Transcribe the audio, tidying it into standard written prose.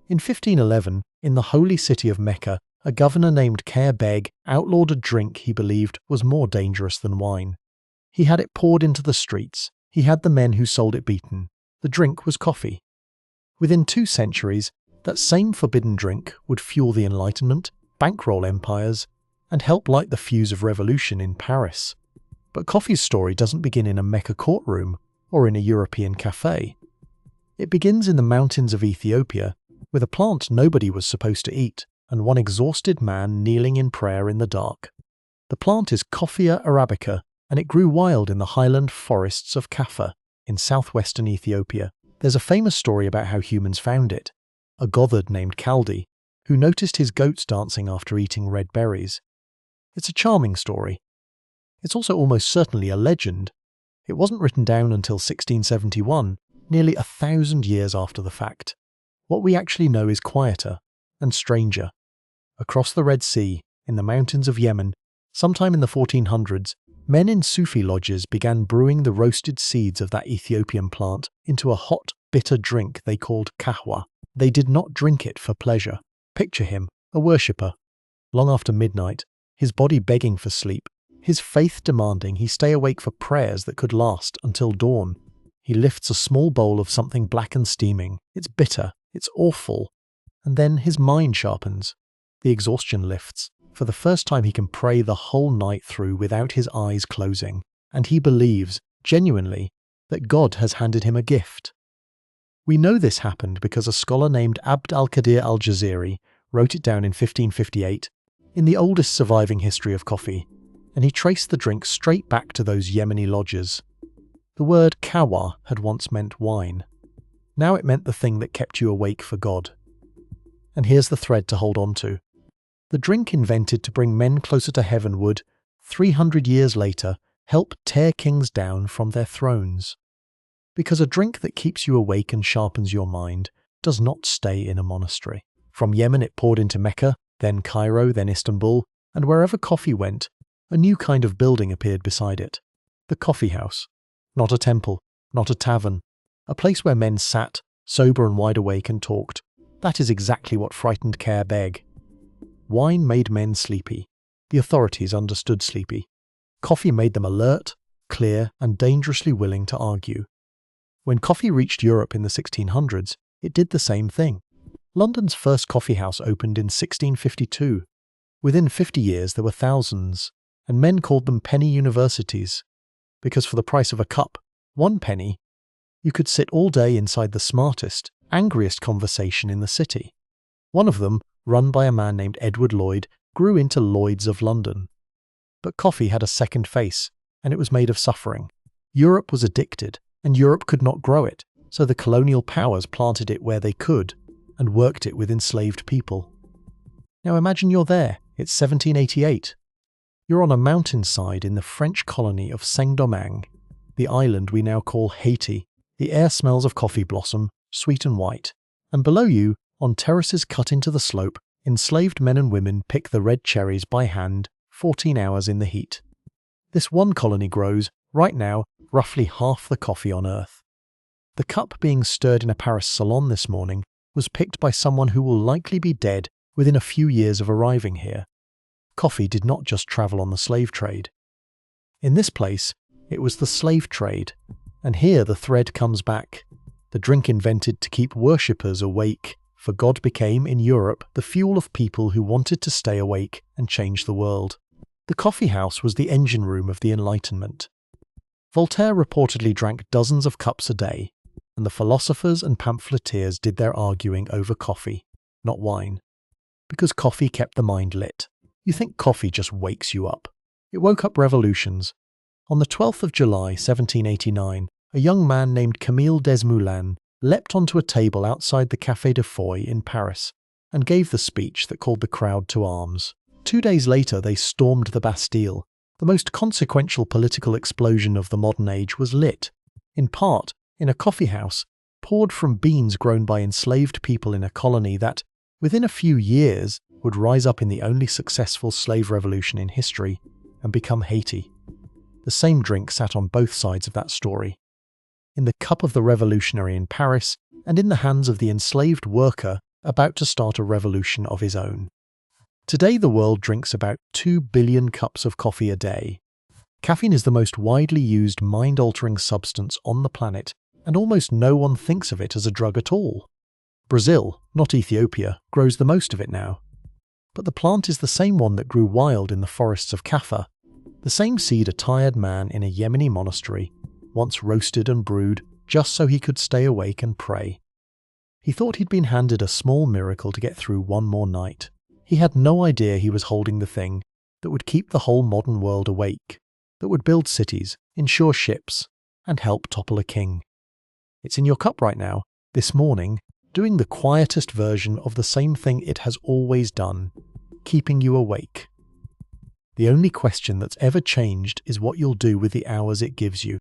In 1511, in the holy city of Mecca, a governor named Khair Beg outlawed a drink he believed was more dangerous than wine. He had it poured into the streets. He had the men who sold it beaten. The drink was coffee. Within 2 centuries, that same forbidden drink would fuel the Enlightenment, bankroll empires, and help light the fuse of revolution in Paris. But coffee's story doesn't begin in a Mecca courtroom or in a European café. It begins in the mountains of Ethiopia, with a plant nobody was supposed to eat, and one exhausted man kneeling in prayer in the dark. The plant is Coffea arabica, and it grew wild in the highland forests of Kaffa in southwestern Ethiopia. There's a famous story about how humans found it. A Gothard named Kaldi, who noticed his goats dancing after eating red berries. It's a charming story. It's also almost certainly a legend. It wasn't written down until 1671, nearly 1,000 years after the fact. What we actually know is quieter and stranger. Across the Red Sea, in the mountains of Yemen, sometime in the 1400s, men in Sufi lodges began brewing the roasted seeds of that Ethiopian plant into a hot, bitter drink they called kahwa. They did not drink it for pleasure. Picture him, a worshipper. Long after midnight, his body begging for sleep, his faith demanding he stay awake for prayers that could last until dawn. He lifts a small bowl of something black and steaming. It's bitter, it's awful. And then his mind sharpens. The exhaustion lifts. For the first time he can pray the whole night through without his eyes closing. And he believes, genuinely, that God has handed him a gift. We know this happened because a scholar named Abd al-Qadir al-Jaziri wrote it down in 1558, in the oldest surviving history of coffee, and he traced the drink straight back to those Yemeni lodges. The word kawa had once meant wine. Now it meant the thing that kept you awake for God. And here's the thread to hold on to. The drink invented to bring men closer to heaven would, 300 years later, help tear kings down from their thrones. Because a drink that keeps you awake and sharpens your mind does not stay in a monastery. From Yemen it poured into Mecca, then Cairo, then Istanbul, and wherever coffee went, a new kind of building appeared beside it. The coffeehouse. Not a temple, not a tavern. A place where men sat, sober and wide awake, and talked. That is exactly what frightened Khair Beg. Wine made men sleepy. The authorities understood sleepy. Coffee made them alert, clear, and dangerously willing to argue. When coffee reached Europe in the 1600s, it did the same thing. London's first coffeehouse opened in 1652. Within 50 years there were thousands, and men called them penny universities, because for the price of a cup, 1 penny, you could sit all day inside the smartest, angriest conversation in the city. One of them, run by a man named Edward Lloyd, grew into Lloyd's of London. But coffee had a second face, and it was made of suffering. Europe was addicted, and Europe could not grow it, so the colonial powers planted it where they could, and worked it with enslaved people. Now imagine you're there, it's 1788. You're on a mountainside in the French colony of Saint-Domingue, the island we now call Haiti. The air smells of coffee blossom, sweet and white, and below you, on terraces cut into the slope, enslaved men and women pick the red cherries by hand, 14 hours in the heat. This one colony grows, right now, roughly half the coffee on Earth. The cup being stirred in a Paris salon this morning was picked by someone who will likely be dead within a few years of arriving here. Coffee did not just travel on the slave trade. In this place, it was the slave trade, and here the thread comes back. The drink invented to keep worshippers awake, for God became, in Europe, the fuel of people who wanted to stay awake and change the world. The coffeehouse was the engine room of the Enlightenment. Voltaire reportedly drank dozens of cups a day, and the philosophers and pamphleteers did their arguing over coffee, not wine. Because coffee kept the mind lit. You think coffee just wakes you up. It woke up revolutions. On the 12th of July, 1789, a young man named Camille Desmoulins leapt onto a table outside the Café de Foy in Paris and gave the speech that called the crowd to arms. 2 days later, they stormed the Bastille. The most consequential political explosion of the modern age was lit, in part, in a coffeehouse, poured from beans grown by enslaved people in a colony that, within a few years, would rise up in the only successful slave revolution in history and become Haiti. The same drink sat on both sides of that story. In the cup of the revolutionary in Paris, and in the hands of the enslaved worker, about to start a revolution of his own. Today the world drinks about 2 billion cups of coffee a day. Caffeine is the most widely used mind-altering substance on the planet, and almost no one thinks of it as a drug at all. Brazil, not Ethiopia, grows the most of it now. But the plant is the same one that grew wild in the forests of Kaffa, the same seed a tired man in a Yemeni monastery once roasted and brewed just so he could stay awake and pray. He thought he'd been handed a small miracle to get through one more night. He had no idea he was holding the thing that would keep the whole modern world awake, that would build cities, insure ships, and help topple a king. It's in your cup right now, this morning, doing the quietest version of the same thing it has always done, keeping you awake. The only question that's ever changed is what you'll do with the hours it gives you.